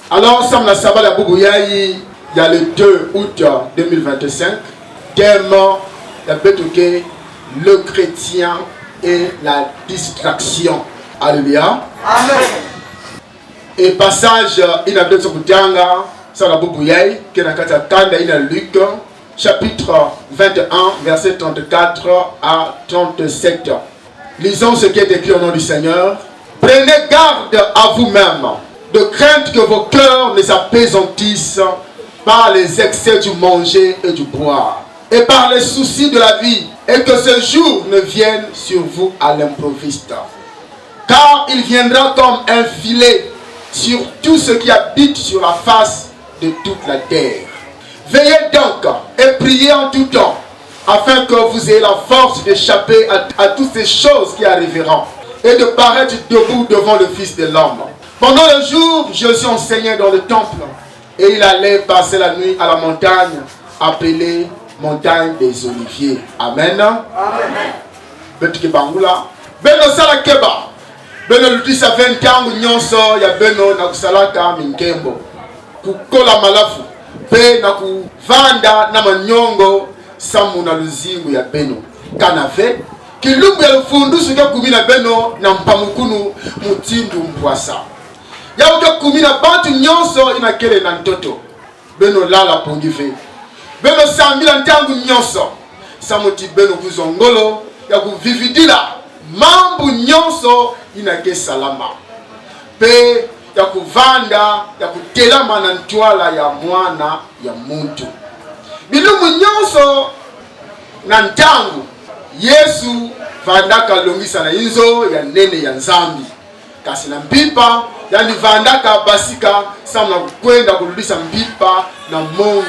Alors, ensemble, la Sabbat la Boubouyaï, il y a le 2 août 2025, thème, la Betouké, le chrétien et la distraction. Alléluia. Amen. Et passage, il a deux Sokoutianga, ça la Boubouyaï, qui est dans Katakanda, il a Luc, chapitre 21, verset 34 à 37. Lisons ce qui est écrit au nom du Seigneur. Prenez garde à vous-même, de crainte que vos cœurs ne s'apeisantissent par les excès du manger et du boire, et par les soucis de la vie, et que ce jour ne vienne sur vous à l'improviste. Car il viendra comme un filet sur tout ce qui habite sur la face de toute la terre. Veillez donc et priez en tout temps, afin que vous ayez la force d'échapper à toutes ces choses qui arriveront, et de paraître debout devant le Fils de l'homme. Pendant le jour, Jésus enseignait dans le temple, et il allait passer la nuit à la montagne, appelée montagne des Oliviers. Amen. Amen. Beno sala keba. Beno lutisa 20 ans nyonso ya beno na kusalaka minkembo. Kukola malafu. Pe na kuvanda na manyongo samu na luzingu ya beno. Kanave kilumbu ya lufundusu ya kumina beno na mpamukunu mutindu mpwasa. Ya uke kumina bantu nyonso inakele na ntoto. Beno lala pongive. Beno sambila ntangu nyonso. Samuti beno kuzongolo ya kuvividila mambu nyonso inake salama. Pe ya kuvanda ya kutelama na ntwala ya mwana ya muntu. Bilumu nyonso na ntangu Yesu vandaka longisa na inzo ya nene ya nzambi. Kasi na mpipa yani vandaka basika samna kwenda kurudisha mpipa na mongo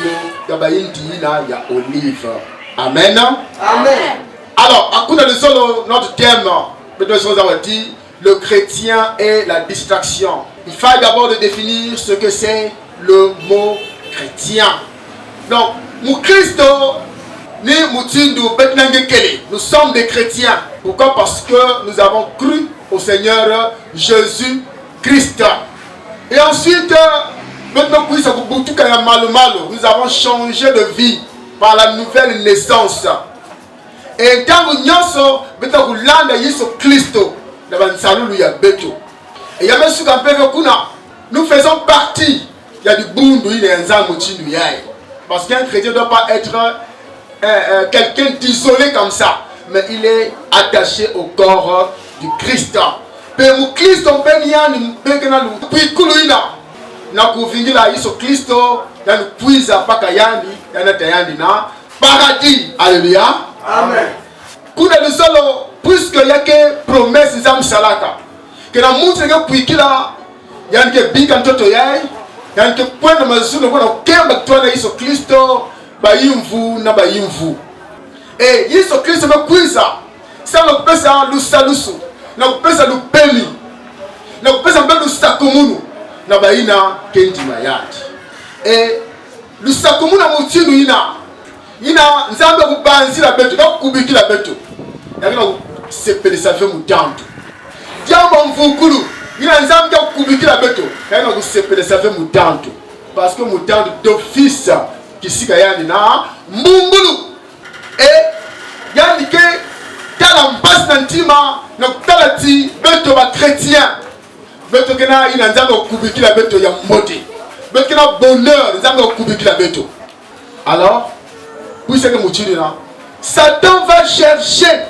ya baindi ina ya olive. Amen. Amen. Alors, à coup de solo, notre thème, le chrétien et la distraction. Il faut d'abord de définir ce que c'est le mot chrétien. Donc, nous Christ, nous sommes des chrétiens. Pourquoi? Parce que nous avons cru au Seigneur Jésus-Christ. Et ensuite, nous avons changé de vie par la nouvelle naissance. Et quand nous faisons partie, il y a du bundu, il y a un parce qu'un chrétien ne doit pas être quelqu'un d'isolé comme ça, mais il est attaché au corps du Christ. Paradis. Alléluia. Amen. Kuna le solo puisque y a que promesse nzam salaka. Que na mungu nga kuikila yani ke bika ntoto yai, yani ke kwenda mazulu kwa kemba twana Yesu Kristo bayimvu na bayimvu. Yesu Kristo mekwiza sana kupesa lusalusu na kupesa lupeli na kupesa mbele sakomunu na baina kendi mayati. Lusakomuna mutinu ina nzambe kubanzira beto na kubikila beto yakina kusepelesa ve mutantu jambo mvukulu ina nzambe kubikila beto yakina kusepelesa ve mutantu parce que mutantu d'office kisika yani na mbungulu yani ke tala mpasi na ntima na kutala ti beto ba chrétien beto kena ina nzambe kubikila beto ya mbote beto kena bonheur nzambe kubikila beto. Alors Satan va chercher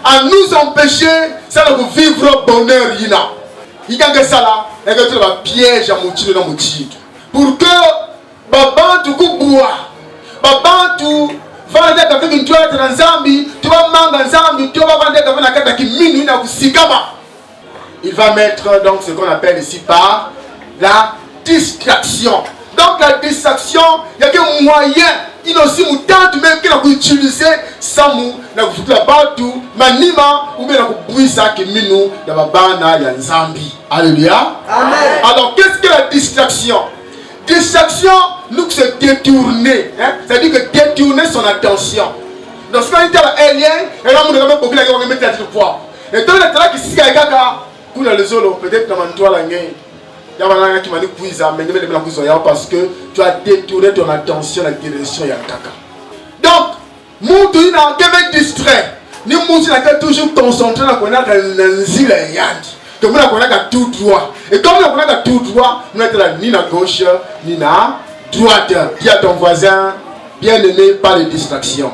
à nous empêcher de vivre bonheur. Il y a un piège à pour que Babantu Kuboua, Babantu va dire avec une toile de Zambi, tu vas manger Zambi, tu vas vendre avec la carte qui mine à Sikama. Il va mettre donc ce qu'on appelle ici par la distraction. Donc la distraction, il y a que moyen. Il y a aussi un temps même qu'il a utilisé sans nous, la batu, manima ou bien la buisa qui minou dans la bana ya Nzambi. Alléluia. Amen. Alors qu'est-ce que la distraction? Distraction, nous c'est détourner, c'est-à-dire que détourner son attention. Donc quand il est à l'alien, et là on va beaucoup la mettre à poids. Et donc là qui s'y a gaga, kuna le zolo peut-être dans toi la ngé. parce que tu as détourné ton attention à la direction Yakaka. Donc, Moutou il n'a qu'à distrait. Ni Moutou n'a qu'à toujours concentré dans le zile yandi. Donc, nous avons tout droit. Et comme nous avons tout droit, nous n'avons ni à gauche, ni à droite. Dis à ton voisin, bien aimé, pas de distraction.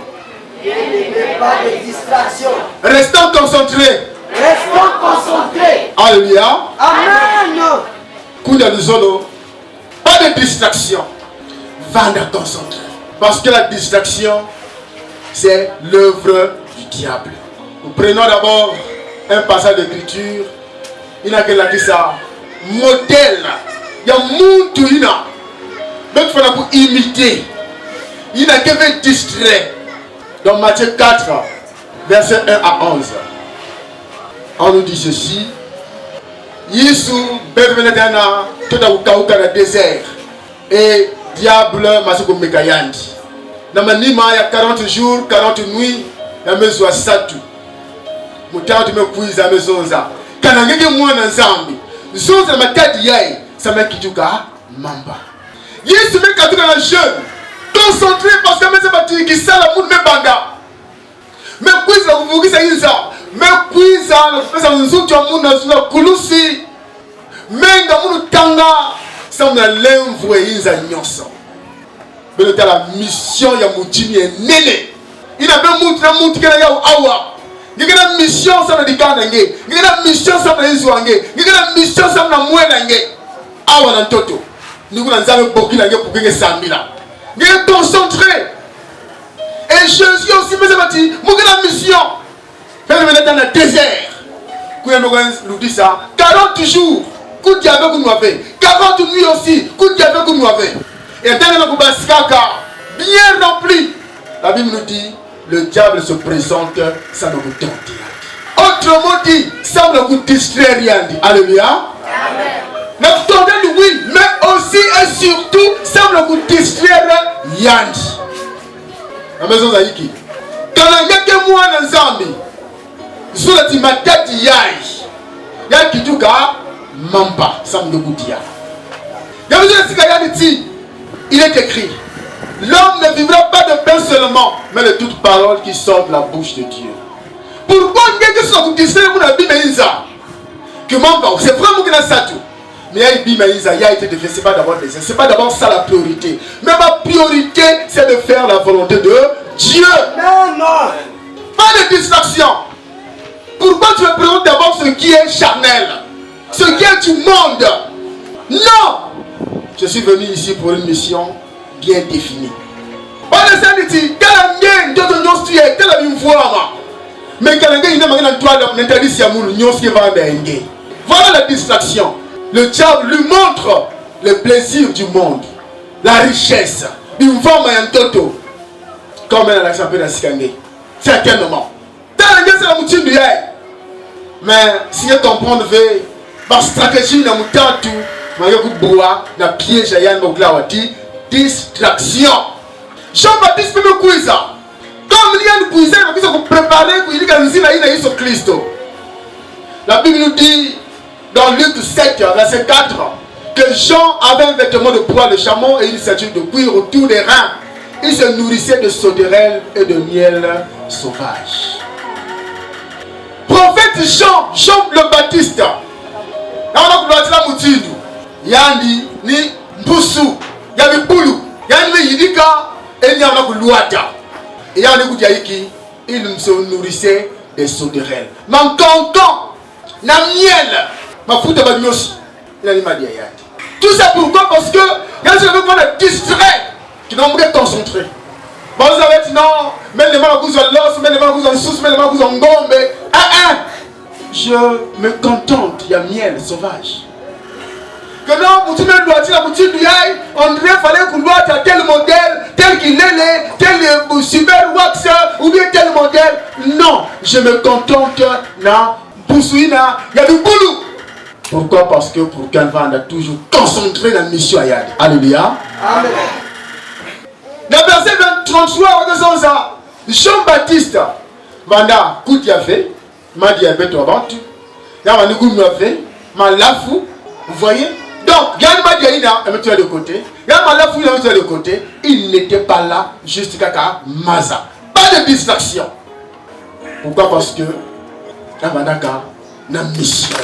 Bien aimé, pas de distraction. Restons concentrés. Restons concentrés. Alléluia. Amen. Kouda du solo. Pas de distraction. Vanda concentré. Parce que la distraction, c'est l'œuvre du diable. Nous prenons d'abord un passage d'écriture. Il n'a qu'à dire ça. Modèle. Il y a monde tout il a. Donc il faut pour imiter. Il n'a qu'à être distrait. Dans Matthieu 4, verset 1 à 11. On nous dit ceci. Yesu bevenetana tota ukauka na désert. Et diable masuko mekayandi. Na manima ya 40 jours, 40 nuits, ya mezo wa satu. Mutatu mekuiza mezonza. Kana ngeke mwana nzambi. Zonza makadi yai, sama kituka mamba. Yesu mekatuka na jeune. Concentré parce que meze bati kisala mundu mebanga. Mekuiza kuvugisa inza. Mekuiza na kupesa nzutu wa mundu na kulusi. Menga mundu tanga. Sama lemvwe inza nyoso. Mais la mission ya mutini est nene. Il a bien montré na mutu kena ya awa. Ngena mission sama dikana nge. Ngena mission sama izwange. Ngena mission sama mwena nge. Awa na ntoto. Nous avons un bokina nge pour gagner 100 000. Ngena concentré. Et Jésus aussi me dit, mon grande mission. Fais-le dans le désert. Nous dit ça. 40 jours. Coup de diable que nous avons. 40 nuits aussi. Coup de diable que nous avons. Et dans le Baskaka, bien rempli. La Bible nous dit, le diable se présente sans nous tenter. Autrement dit, sans nous distraire rien. Alléluia. Amen. Nous tentons oui, mais aussi et surtout, sans nous distraire Yandi. La maison Zaïki. Quand il y a que moi dans Zambi, sur le timatati yai, il y a qui tout cas, mamba, sans nous dire. Il y a besoin de Sikayani. Il est écrit, l'homme ne vivra pas de pain seulement, mais de toute parole qui sort de la bouche de Dieu. Pourquoi quelqu'un soit distrait pour la Bible que c'est vraiment que ça tout. Mais il a été défait, c'est pas d'abord c'est pas d'abord ça la priorité. Mais ma priorité, c'est de faire la volonté de Dieu. Non. Pas de distraction. Pourquoi tu me présentes d'abord ce qui est charnel, ce qui est du monde? Non. Je suis venu ici pour une mission bien définie. Pas de ça, dit, mais voilà la distraction. Le diable lui montre le plaisir du monde, la richesse. Il vend un toto. Comme elle a l'accent de la Sikangé. Certainement. C'est la moutine du yaï. Mais si vous comprenez, la stratégie de la moutine, na piège à Yann Boglawati, distraction. Jean-Baptiste peut me couiser. Comme il y a une cuisine, il faut préparer pour il y a Christ. La Bible nous dit dans Luc 7, verset 4, que Jean avait un vêtement de poil de chameau et une ceinture de cuir autour des reins. Il se nourrissait de sauterelles et de miel sauvage. Prophète Jean le Baptiste. Yandi ni mbusu ya bipulu yani yidika enya na kuluata et yandi kudiaiki il se nourrissait des sauterelles man cancan na miel ma futa ba nyosi il a dit madia yandi tout ça pourquoi parce que y'a ce qu'on est distrait qui n'ont pas concentré. Bon vous avez dit non mais les gens vous ont l'os mais les gens vous ont sous mais les gens vous ont gombe je me contente il y a miel sauvage. Que non, on dirait fallait qu'on doit à tel modèle, tel qu'il est, tel super wax ou bien tel modèle. Non, je me contente na Boussouina, il y a du boulot. Pourquoi? Parce que pour Calvin, on a toujours concentré dans la mission Ayad. Alléluia. Amen. Dans le verset 33, on a ça. Jean-Baptiste, Vanda, coup de fait, m'a dit à Beto avant tout. Là, on a fait, m'a lafou, vous voyez? Donc, Yann Madiaïna, elle met de côté. Yann Malafou, elle met de côté. Il n'était pas là, juste Kaka Maza. Pas de distraction. Pourquoi? Parce que Yamanaka n'a mission.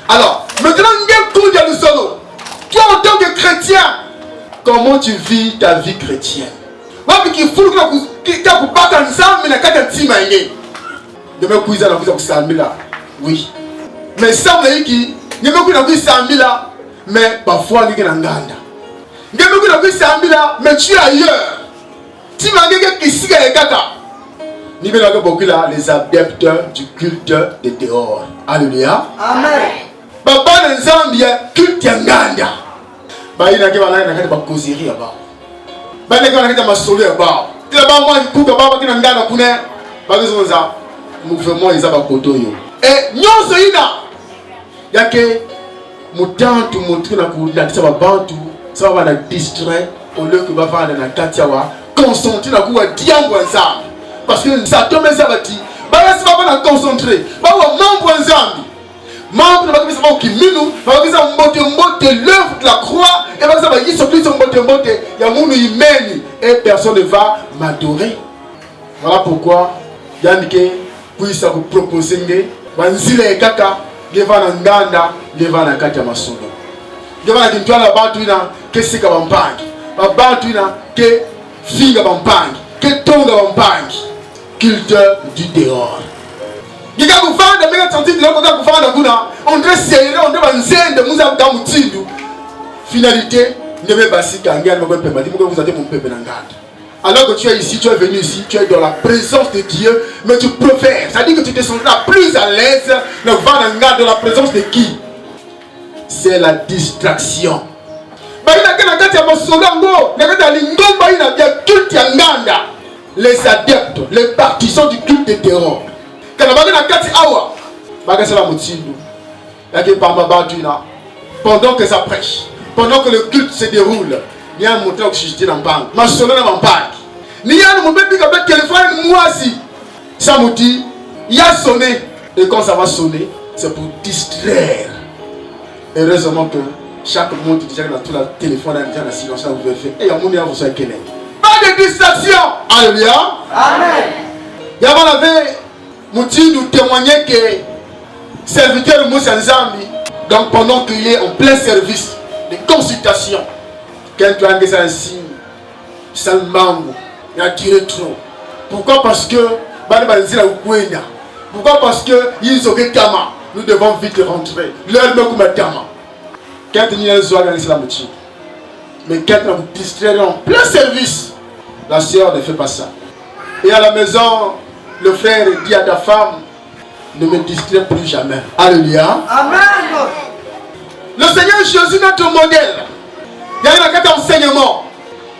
Alors, maintenant, toi en tant que chrétien, comment tu vis ta vie chrétienne? Oui. Mais ça me dit mais parfois il y a un ganda. Mais tu es ailleurs. Tu m'as dit que ici il y a des gata. Les adeptes du culte de dehors. Alléluia. Amen. Baba nzambi culte ya nganda. Ba ina ke bana na ba causerie ya ba. Ba ina ke bana ke ma solo ya ba. Tila ba moi kuka ba ke nganda kuna. Ba ke zonza mouvement isa ba kotoyo. Et nyonso ina yake mutantu mutu na kudakisa ba bantu ça va la distraire au lieu que ba vanda na katia wa concentrer na kuwa diambo nzambi. Parce que ça tombe ça bati. Ba yasi ba na concentrer. Ba wa mambo nzambi. Membre de l'œuvre de la croix et personne ne va m'adorer. Voilà pourquoi Yannick puisse vous proposer Wanzile Kaka, Devana Nganda, Devana Katia Masolo. Devana Kintuala Batuina, que c'est Kabampangi, Batuina, que Figa Bampangi, que Tonga Bampangi, culte du dehors. On doit serrer, on doit nzende, nous avons dans Moutindu. Finalité, ne me basse qu'un gars, vous avez mon peuple n'angade. Alors que tu es ici, tu es venu ici, tu es dans la présence de Dieu, mais tu préfères. Ça dit que tu te sentiras plus à l'aise de voir un gars dans la présence de qui? C'est la distraction. Les adeptes, les partisans du culte de terror. Pendant que ça prêche, pendant que le culte se déroule, il y a un moteur qui se dit dans le banc. Ma sonne dans le banc. Il y a un moment qui a téléphone, moi aussi. Ça me dit, il y a sonné. Et quand ça va sonner, c'est pour distraire. Heureusement que chaque monde qui dit dans tout le téléphone, il y a un silence, vous pouvez faire. Et il y a un monde qui vous savez quel est. Pas de distraction. Alléluia. Amen. Il y avait Mouti nous témoignait que serviteur de Moussa Nzambi, donc pendant qu'il est en plein service de consultation, quand tu as un signe, ça le manque, il a tiré trop. Pourquoi? Parce que pourquoi? Parce que ils ont des tamas. Nous devons vite rentrer. L'heure me comme tama. Quand il y a un soir, il y a Mouti. Mais quand vous distraire en plein service, la sœur ne fait pas ça. Et à la maison, le frère dit à ta femme, ne me distrais plus jamais. Alléluia. Amen. Le Seigneur Jésus est notre modèle. Il y a un enseignement.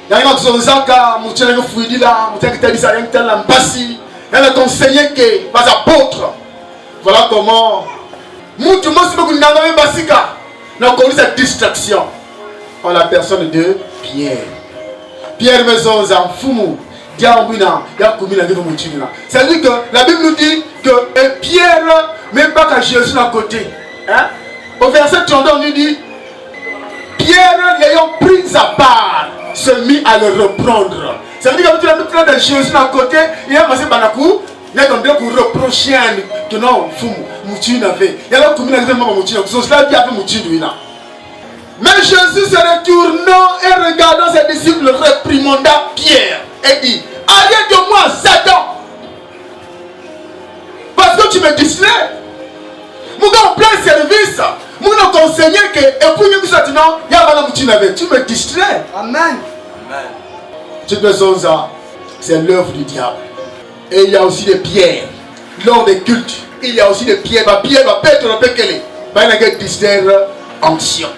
Il y a un enseigné que pas apôtre. Voilà comment cette distraction en la personne de Pierre. Pierre Maison en Foumou. C'est-à-dire que la Bible nous dit que Pierre, même pas qu'à Jésus à côté. Hein? Au verset 32, on nous dit Pierre, l'ayant pris à part, se mit à le reprendre. Ça veut dire que tu as mis Jésus à côté, il a passé par la cour, il a demandé pour reprocher que non, Mouti n'avait. Il a commis la Mouti, c'est cela qui a fait Mouti. Mais Jésus se retournant et regardant ses disciples, réprimanda Pierre et dit: allez de moi, Satan, parce que tu me distrais. Mon gars en plein service, mon gars conseillé que et pour nous maintenant, il y a madame tu me distrais. Amen. Tu te sens ça, c'est l'œuvre du diable. Et il y a aussi des pierres lors des cultes. Il y a aussi des pierres, pierre va perdre le pékelé. Il y a des distraire ancien.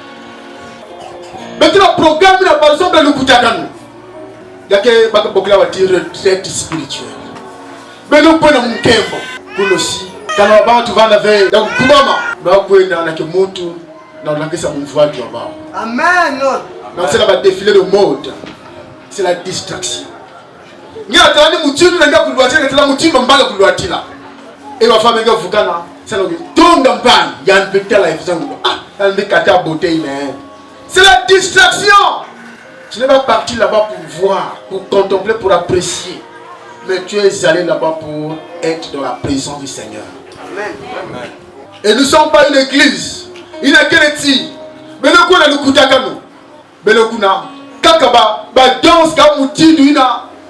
Maintenant, le programme n'a pas besoin de nous coûter à nous. Il y a des retraite spirituelle. Mais nous prenons un kembo. Pour aussi, quand on va tu vas avec donc Kubama, bah vous dans la moto, dans la caisse à mon voile tu vas. Amen. Donc c'est la défilé de mode. C'est la distraction. Il y a des moutures qui ont été là, la mouture m'a pas là. Et ma femme est là, c'est le ton d'empane. Il y a un petit là, il faut ah. C'est la distraction. Tu n'es pas parti là-bas pour voir, pour contempler, pour apprécier. Mais tu es allé là-bas pour être dans la présence du Seigneur. Amen. Amen. Et nous ne sommes pas une église. Il n'y a que les tirs. Mais nous avons le Koutakano. Mais nous avons Kakaba, danse,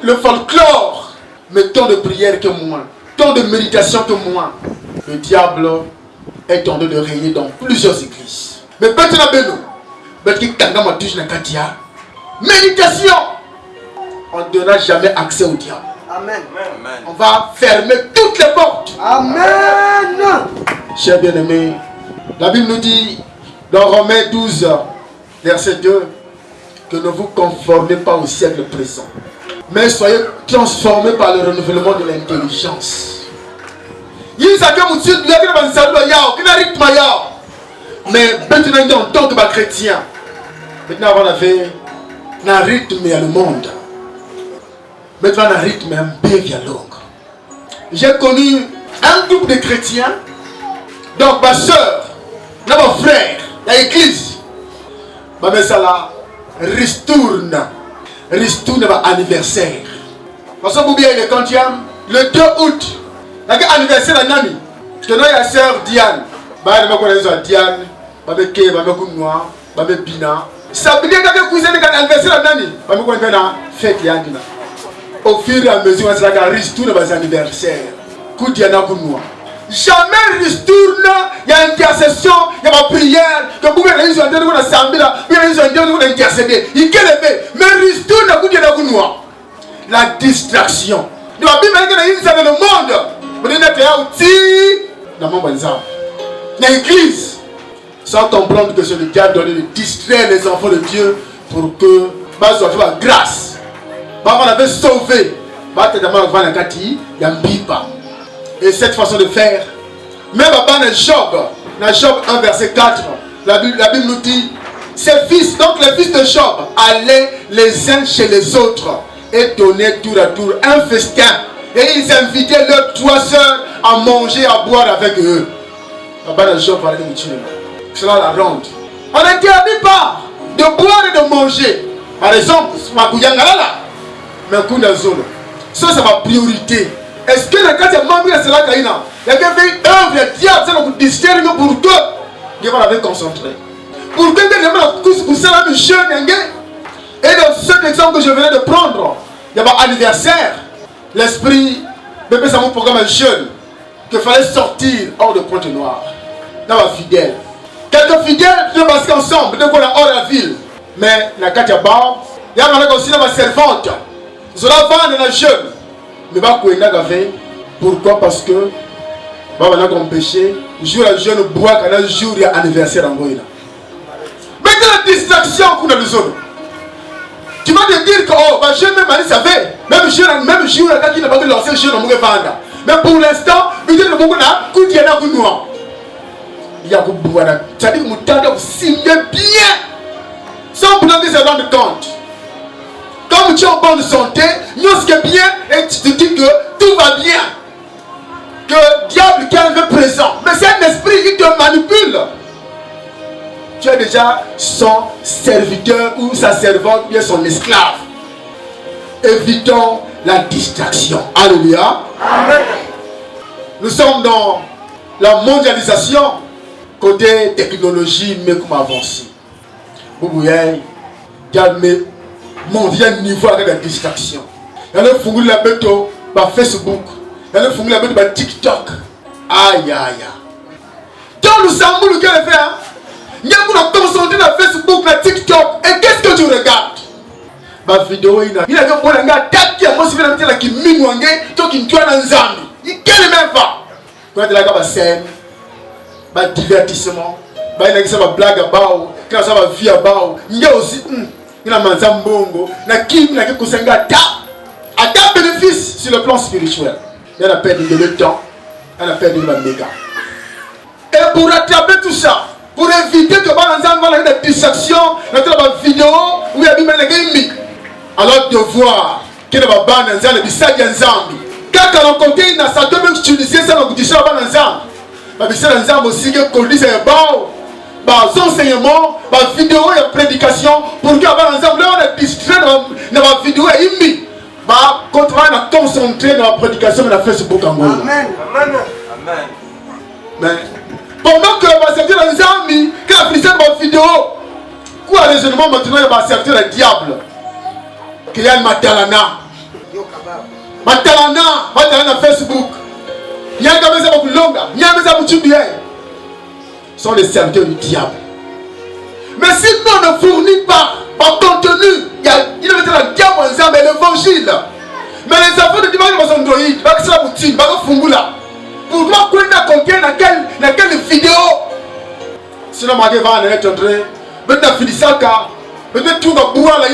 le folklore. Mais tant de prière que moi, tant de méditation que moi. Le diable est en train de régner dans plusieurs églises. Mais maintenant, méditation. On ne donnera jamais accès au diable. Amen. Amen. On va fermer toutes les portes. Amen. Chers bien-aimés, la Bible nous dit dans Romains 12, verset 2, que ne vous conformez pas au siècle présent, mais soyez transformés par le renouvellement de l'intelligence. Mais maintenant, en tant que chrétien, maintenant on avait un rythme à le monde. Maintenant un rythme un peu via longue. J'ai connu un groupe de chrétiens, donc ma soeur, mon frère, l'église, ma ça là, ristourne mon anniversaire. Parce que vous bien le quantième, le 2 août, l'anniversaire de Nani, que nous la sœur Diane, je connais Diane, je connais Noir, je connais Bina. Ça veut dire que vous avez l'anniversaire de Nani, je connais la fête de Yandina. Au fur et à mesure, on se ristourne nos anniversaires. Jamais ristourne, il y a intercession, il y a ma prière, que vous avez une assemblée, vous avez intercédé. Il y a mais ristourne, la distraction. Nous avons dit dans le monde, vous avez dans l'église, sans comprendre que c'est le diable donné de distraire les enfants de Dieu pour que ma grâce. On avait sauvé. Et cette façon de faire, même dans Job 1 verset 4, la Bible nous dit, ses fils, donc les fils de Job, allaient les uns chez les autres et donnaient tour à tour un festin. Et ils invitaient leurs 3 sœurs à manger, à boire avec eux. Cela la ronde. On n'interdit pas de boire et de manger. Par exemple, mais ça c'est ma priorité. Est-ce que le cas de Mamie et cela il y a fait une œuvre diable, ça nous distraire pour que Dieu va la concentrer. Pour que les jeunes et dans cet exemple que je venais de prendre, il y a un anniversaire. L'esprit, bébé ça mon programme jeune, qu'il fallait sortir hors de Pointe-Noire. Dans ma fidèle. Quelques fidèles qui passent ensemble, dès qu'on est hors de la ville. Mais la Katia Bar, il y a aussi ma servante. Zola vendre la jeune. Mais pas quoi pourquoi? Parce que on a comme péché. Jour la jeune boit quand un jour il y a anniversaire en Goïna. Maintenant la distraction qu'on a besoin. Tu vas te dire que oh ma jeune même année ça fait. Même jour la qui n'a pas de lancer jeune on va vendre. Mais pour l'instant, il y a beaucoup là, coup de yana noir. Il y a beaucoup de boire. C'est-à-dire que vous tardez vous signez bien. Sans prendre des erreurs de compte. Comme tu es en bonne santé, nous ce qui est bien, et tu te dis que tout va bien. Que le diable qui est présent. Mais c'est un esprit qui te manipule. Tu es déjà son serviteur ou sa servante, bien son esclave. Évitons la distraction. Alléluia. Amen. Nous sommes dans la mondialisation, côté technologie, mais comme avancé. Boubouyaï, calmez. Mondial niveau avec la distraction. Il y a le fungul la bête par Facebook. Il y a le fungul la bête par TikTok. Aïe aïe aïe. Dans le sambou le gars fait, il y a pour la concentrer dans Facebook, la TikTok. Et qu'est-ce que tu regardes? Ma vidéo il a un bon gars qui a aussi fait la qui minouangé, toi qui tu as dans Zambi. Il ne même pas. Quand tu as la scène, ma divertissement, il y a une blague à bao, il y a une vie à bao, il y a aussi il y a Manzambongo, il y a un bénéfice sur le plan spirituel. Il y a perdu de le temps, il y a perdu le méga. Et pour rattraper tout ça, pour éviter que Manzambongo ait des distractions, il y a une vidéo où il y a des gaming. Alors de voir que les babans dans le bisag Nzambi. Quand on compte il y a ça même utiliser ça dans le discours dans Nzambi. Babisa Nzambi aussi que conduit c'est bon. les enseignements, les vidéos et les prédications, pour que ensemble, on est distrait dans les vidéos et les quand on va concentrer dans la prédication de la Facebook en Angola. Amen. Amen. Mais pendant que va servir dans les amis, que la police dans la vidéo, quoi raisonnement maintenant il va servir le diable. Qu'il y a le matalana. Matalana Facebook. Il y a un gars qui est longue, il y a un gars qui est bien. Ce sont les serviteurs du diable. Mais si nous ne fournissons pas contenu, il va mettre le diable ensemble et l'évangile. Mais les enfants de dimanche vont s'endroyer, ils vont se la boutique, ils vont se fungula. Pourquoi qu'on a combien dans quelle vidéo? Sinon, je vais aller être entré. Je vais filisaka, je vais tout boire là,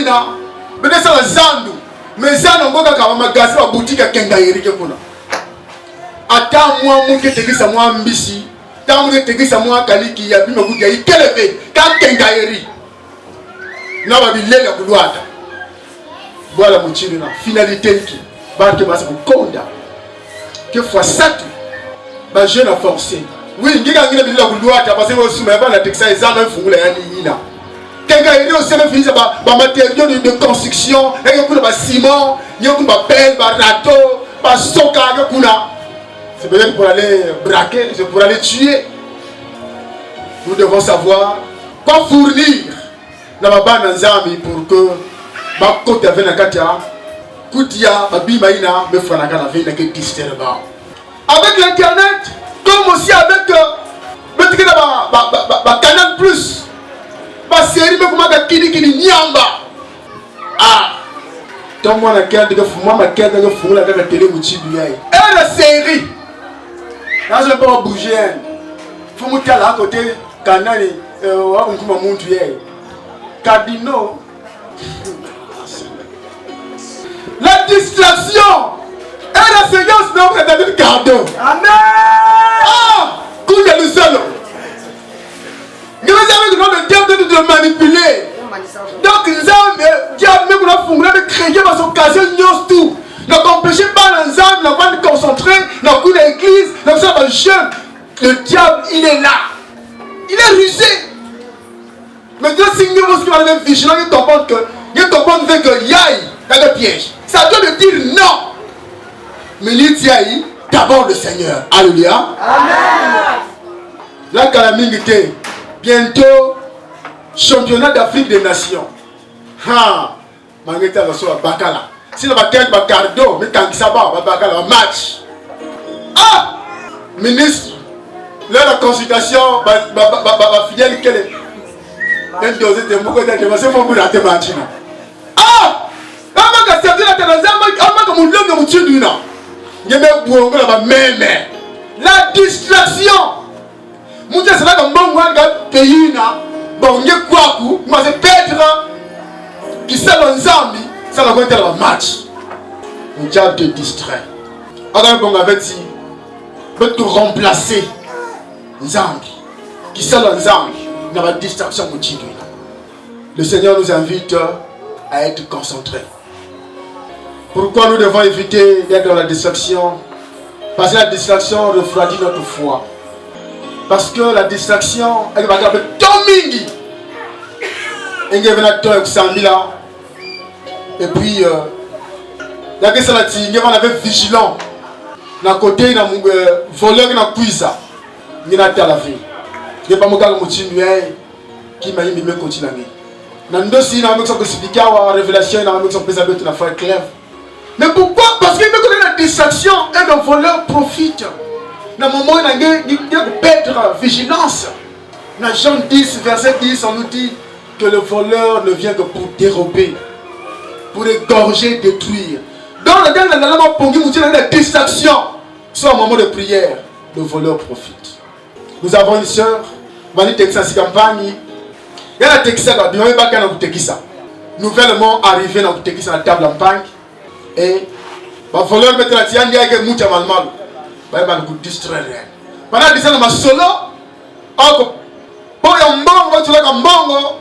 je vais faire la zandu. Mais zandu, on va faire un magasin, une boutique à Kengaïri. Attends, moi, je vais te dire ça, moi, Mbisi. Tant que je te dis ça, moi, Kaliki, il y a plus de boutique, il y a Kélevé, quand Kengaïri. N'a pas vu les gars. Voilà mon chien, finalité qui va te passer pour Konda. Que fois 7, je jeune a forcé. Oui, il y a des gens qui ont passé au sommet, la Texas, ils ont fait un quelqu'un il y a aussi des matériaux de construction, il y a des ciment, il y a des pelles, des râteaux, des soca, c'est peut-être pour aller braquer, c'est pour aller tuer. Nous devons savoir quoi fournir dans ma bande d'ensemble pour que ma côte avait la katia, Koutia, ma bimaïna, me fera la que disturba. Avec l'internet, comme aussi avec Canal Plus, ma série, mais comment Kini Nyamba. Ah, tant moi la carte de fou, moi ma carte de fou, la télé Mouchibi. Et la série, là je ne peux pas bouger. Il faut monter à côté, Canal, on peut monter. Cardinaux. La distraction et la séance de notre cadeau. Amen. Ah, coup de l'usolo. Nous avons le diable de manipuler. Donc, nous avons le diable de créer des occasions, tout. Donc, empêchez pas l'ensemble, nous avons concentrer dans l'église, nous sommes jeunes. Le diable, il est là. Il est rusé. Maintenant, si nous sommes vigilants, nous comprenons qu'il y a des pièges. Ça doit dire non. Mais il dit d'abord le Seigneur. Alléluia. Amen. La calamité. Bientôt, championnat d'Afrique des Nations. Ha! Mangeta va sur la Bakala. Si la Bakala va cardo, mais quand ça va, Bakala va match. Ah! Ministre, là la consultation, va fidèle qu'elle est. Elle doit être beaucoup de temps. C'est pour la thématique. Ah! La distraction. Le diable te distrait. Peut te remplacer. Qui sont dans la distraction. Le Seigneur nous invite à être concentrés. Pourquoi nous devons éviter d'être dans la distraction? Parce que la distraction refroidit notre foi. Parce que la distraction, elle va faire Tomingi. Et puis, il y a que ça là, il va être vigilant. D'un côté, il y a un voleur qui a puissé. Il y a la vie. Il n'y a pas de qui m'a dit de continuer. Dans le dossier, il y a une révélation, il y a une affaire claire. Mais pourquoi? Parce qu'il y a une distraction et le voleur profite. Dans le moment où il y a perdre vigilance. Dans Jean 10, verset 10, on nous dit que le voleur ne vient que pour dérober, pour égorger, détruire. Donc, il y a une distraction. Soit au moment de prière, le voleur profite. Nous avons une soeur, Mani Texas Campagne. Il y a la Texas, il y a un Texas. Nouvellement arrivé dans la table en panque. Et le voleur met la tienne, il y a un mouton mal mal. Il va nous distraire. Pendant que ça, dans solo, pour un bon, tu vas un bon,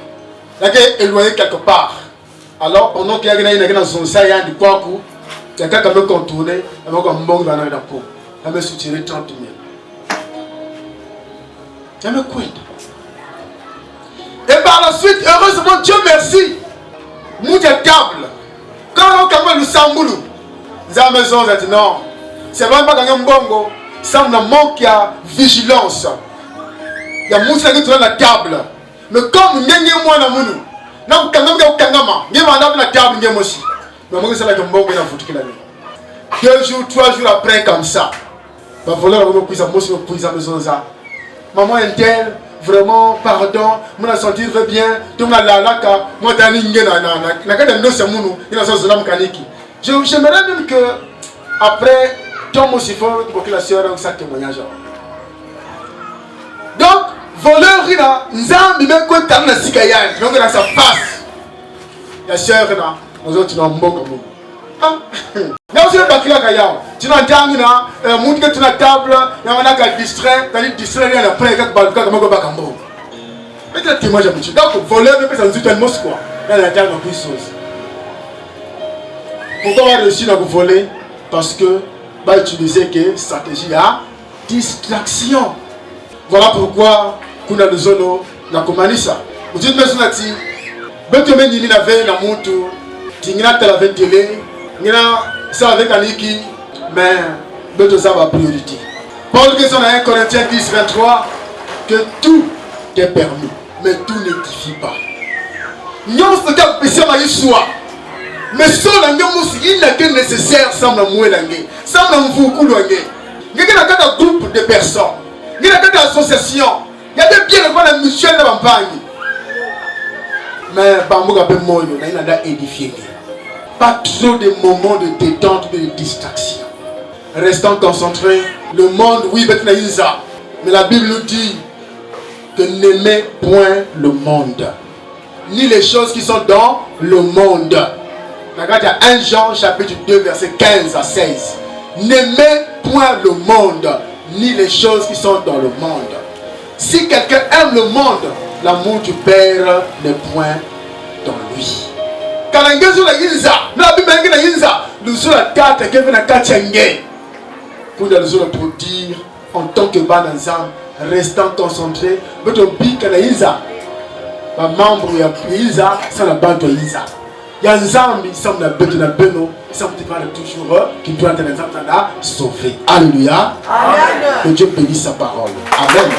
il y a éloigné quelque part. Alors, pendant qu'il y a une zone, il y a du kwaku, il y a quelqu'un qui veut contourner, il y a un bon qui va dans la peau. Il va soutirer 30 000. Il y a un quoi? Et par la suite, heureusement, Dieu merci. Moudia table. Quand on a le samboulou, la maison a dit non. C'est vraiment pas gagner un bongo. Ça me manque à vigilance. Il y a moussa qui tourne la table. Mais comme il y a moi dans mounou, non, quand on a kangama, il y a la table, il y a aussi. Mais moi, c'est là que mon bongo est foutu qu'il a mis. 2 jours, 3 jours après, comme ça. Ma voleur, on a pris sa maison. Maman est telle. Vraiment, pardon, mon senti veut bien, tout le monde là, moi, j'aimerais même que, après, Tom aussi fort pour que la sœur ait un témoignage. Donc, voleur, il a, Nzambi, même quand tu as un sikayan, donc dans sa face, la sœur, nous autres, nous avons un bon comme ah, mais aussi le bakila kayao. Tu n'as pas un monde que tu n'as table, il y a un qui est distrait, tu as dit distrait, il y a un prêt, il y a un balcon, comme un bakambo. Mais tu as témoin, j'ai dit, donc, voleur, mais ça nous dit tellement quoi. Il y a un table dans plusieurs choses. Pourquoi on a réussi à vous voler? Parce que, va utiliser que stratégie à distraction. Voilà pourquoi, qu'on a le zono, na komanisa. Vous dites, mais on a dit, ben tu mets ni la veille, la montre, tu n'as pas la télé. Ça avec Aniki, mais d'autres ça va priorité. Paul dit dans 1 Corinthiens 10, 23 que tout est permis, mais tout n'édifie pas. Nous sommes pas mais si il n'est que nécessaire sans nous mouiller, sans nous beaucoup longer. Il y a un groupe de personnes, il y a une association, il y a des biens de la mutuelle de campagne. Mais Bambouk a peu moyen, il a édifié. Pas trop de moments de détente, de distraction. Restons concentrés. Le monde, oui, mais la Bible nous dit que n'aimez point le monde, ni les choses qui sont dans le monde. Regarde, il y a 1 Jean chapitre 2, verset 15 à 16. N'aimez point le monde, ni les choses qui sont dans le monde. Si quelqu'un aime le monde, l'amour du Père n'est point dans lui. Quand on est sur la Yinza, nous sommes la carte qui est la carte pour nous dire en tant que ban ensemble, restant concentrés, notre bic à la Yinza, ma membre de la Yinza, c'est la bande de Yinza. Il y a un zambi, ça me bête de la beno, ça me parle toujours, qui doit être un zambi sauvé. Alléluia. Amen. Que Dieu bénisse sa parole. Amen.